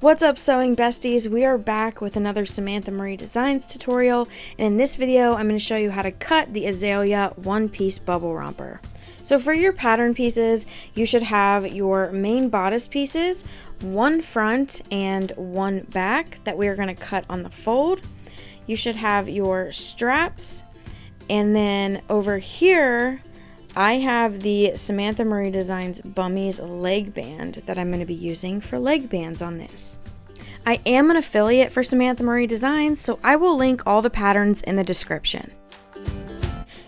What's up, sewing besties? We are back with another Samantha Marie Designs tutorial, and in this video I'm going to show you how to cut the Azalea one-piece bubble romper. So for your pattern pieces, you should have your main bodice pieces, one front and one back that we are going to cut on the fold. You should have your straps, and then over here I have the Samantha Marie Designs Bummies leg band that I'm going to be using for leg bands on this. I am an affiliate for Samantha Marie Designs, so I will link all the patterns in the description.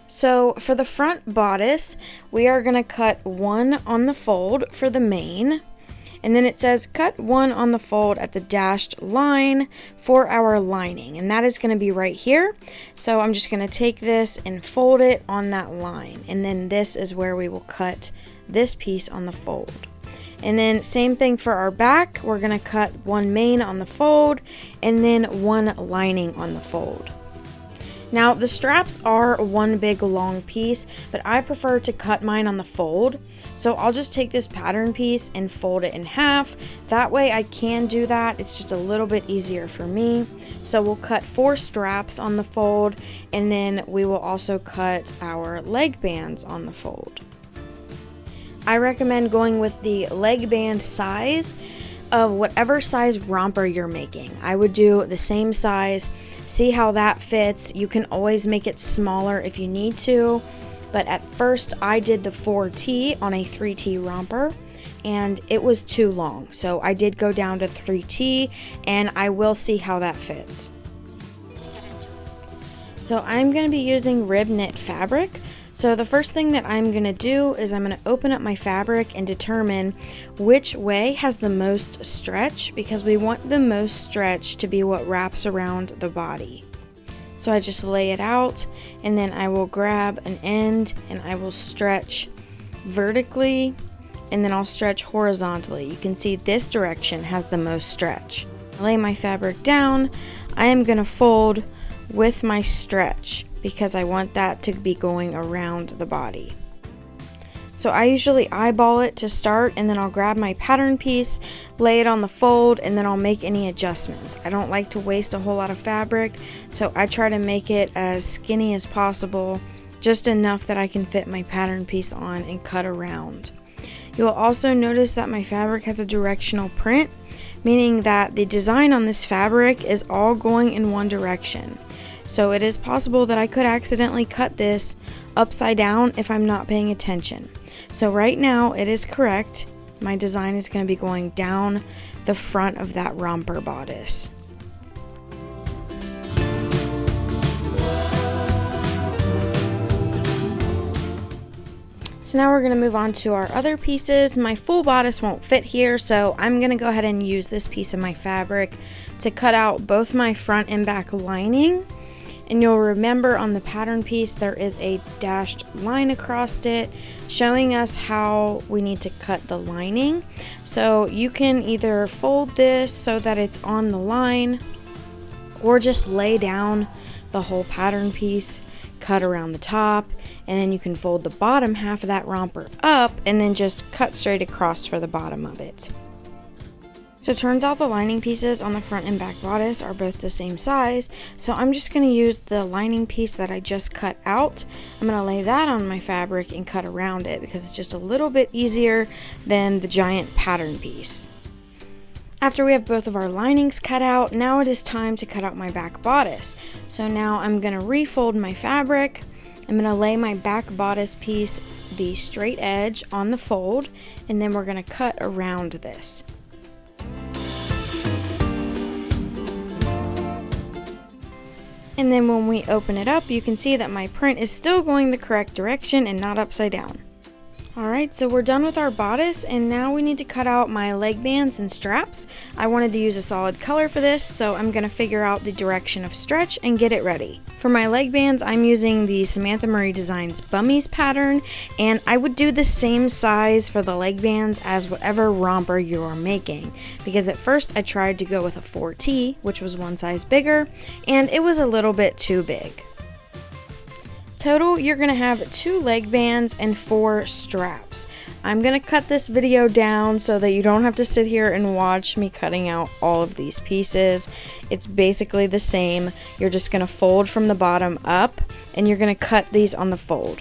So for the front bodice, we are going to cut one on the fold for the main. And then it says cut one on the fold at the dashed line for our lining, and that is going to be right here. So I'm just going to take this and fold it on that line, and then this is where we will cut this piece on the fold. And then same thing for our back, we're going to cut one main on the fold and then one lining on the fold. Now the straps are one big long piece, but I prefer to cut mine on the fold. So I'll just take this pattern piece and fold it in half. That way I can do that. It's just a little bit easier for me. So we'll cut 4 straps on the fold, and then we will also cut our leg bands on the fold. I recommend going with the leg band size of whatever size romper you're making. I would do the same size, see how that fits. You can always make it smaller if you need to, but at first I did the 4T on a 3T romper and it was too long, so I did go down to 3T, and I will see how that fits. So I'm going to be using rib knit fabric. So the first thing that I'm going to do is I'm going to open up my fabric and determine which way has the most stretch, because we want the most stretch to be what wraps around the body. So I just lay it out, and then I will grab an end and I will stretch vertically, and then I'll stretch horizontally. You can see this direction has the most stretch. I lay my fabric down. I am going to fold with my stretch, because I want that to be going around the body. So I usually eyeball it to start, and then I'll grab my pattern piece, lay it on the fold, and then I'll make any adjustments. I don't like to waste a whole lot of fabric, so I try to make it as skinny as possible, just enough that I can fit my pattern piece on and cut around. You'll also notice that my fabric has a directional print, meaning that the design on this fabric is all going in one direction. So it is possible that I could accidentally cut this upside down if I'm not paying attention. So right now it is correct. My design is going to be going down the front of that romper bodice. So now we're going to move on to our other pieces. My full bodice won't fit here, so I'm going to go ahead and use this piece of my fabric to cut out both my front and back lining. And you'll remember on the pattern piece there is a dashed line across it showing us how we need to cut the lining. So you can either fold this so that it's on the line, or just lay down the whole pattern piece, cut around the top, and then you can fold the bottom half of that romper up and then just cut straight across for the bottom of it. So it turns out the lining pieces on the front and back bodice are both the same size, so I'm just going to use the lining piece that I just cut out. I'm going to lay that on my fabric and cut around it, because it's just a little bit easier than the giant pattern piece. After we have both of our linings cut out, now it is time to cut out my back bodice. So now I'm going to refold my fabric. I'm going to lay my back bodice piece, the straight edge, on the fold, and then we're going to cut around this. And then when we open it up, you can see that my print is still going the correct direction and not upside down. Alright, so we're done with our bodice, and now we need to cut out my leg bands and straps. I wanted to use a solid color for this, so I'm going to figure out the direction of stretch and get it ready. For my leg bands, I'm using the Samantha Marie Designs Bummies pattern, and I would do the same size for the leg bands as whatever romper you are making, because at first I tried to go with a 4T, which was one size bigger, and it was a little bit too big. Total, you're going to have 2 leg bands and 4 straps. I'm going to cut this video down so that you don't have to sit here and watch me cutting out all of these pieces. It's basically the same. You're just going to fold from the bottom up, and you're going to cut these on the fold.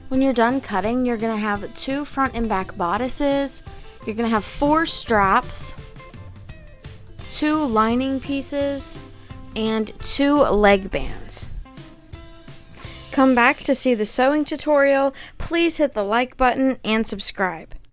When you're done cutting, you're going to have 2 front and back bodices. You're going to have 4 straps, 2 lining pieces, and 2 leg bands. Come back to see the sewing tutorial. Please hit the like button and subscribe.